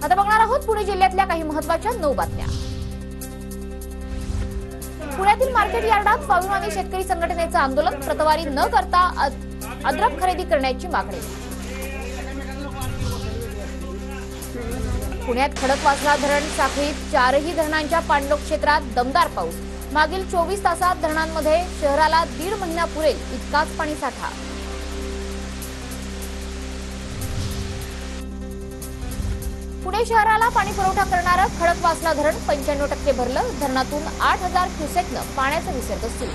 आता बघणार आहोत पुणे जिल्ह्यातल्या काही महत्त्वाच्या 9 बातम्या। पुण्यातील मार्केट यार्डात स्वाभिमानी शेतकरी संघटनेचं आंदोलन, प्रतवारी न करता अद्रक खरेदी करण्याची मागणी। पुण्यात खडकवासला धरण साखळीत 4ही धरणांच्या पाणलोट क्षेत्रात दमदार पाऊस। मागील 24 तासात धरणांमध्ये शहराला 1.5 महिना पुरेल इतकाच पाणी साठा। पुणे शहराला पाणी पुरवठा करणारं खडकवासला धरण 95% भरलं। धरणातून 8000 क्युसेकनं पाण्याचा विसर्ग सुरू।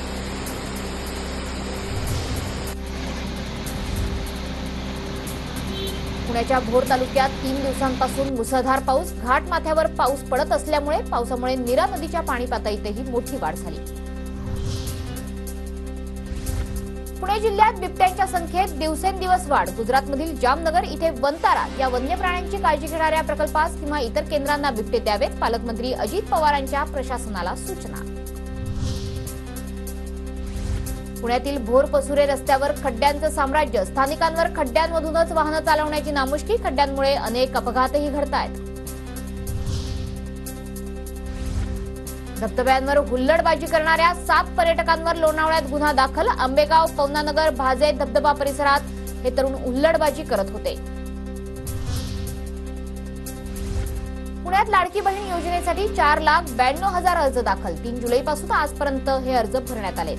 पुण्याच्या भोर तालुक्यात 3 दिवसांपासून मुसळधार पाऊस। घाटमाथ्यावर पाऊस पडत असल्यामुळे पावसामुळे नीरा नदीच्या पाणी पातळीतही मोठी वाढ झाली। पुणे जिल्ह्यात बिबट्यांच्या संख्येत दिवसेंदिवस वाढ। गुजरातमधील जामनगर इथे वनतारा या वन्य प्राण्यांची काळजी घेणाऱ्या प्रकल्पास किंवा इतर केंद्रांना बिबटे द्यावेत, पालकमंत्री अजित पवारांच्या प्रशासनाला सूचना। पुण्यातील भोर पसुरे रस्त्यावर खड्ड्यांचं साम्राज्य। स्थानिकांवर खड्ड्यांमधूनच वाहनं चालवण्याची नामुष्की। खड्ड्यांमुळे अनेक अपघातही घडतायत। धबधब्यांवर हुल्लडबाजी करणाऱ्या 7 पर्यटकांवर लोणावळ्यात गुन्हा दाखल। आंबेगाव, पवनानगर, भाजे धबधबा परिसरात हे तरुण हुल्लडबाजी करत होते। पुण्यात लाडकी बहीण योजनेसाठी 4,92,000 अर्ज दाखल। 3 जुलैपासून आजपर्यंत हे अर्ज भरण्यात आले।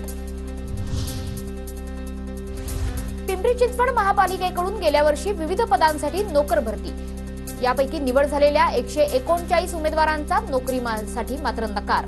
पिंपरी चिंचवड महापालिकेकडून गेल्या वर्षी विविध पदांसाठी नोकर भरती। यापैकी निवड झालेल्या 139 उमेदवारांचा नोकरीसाठी मात्र नकार।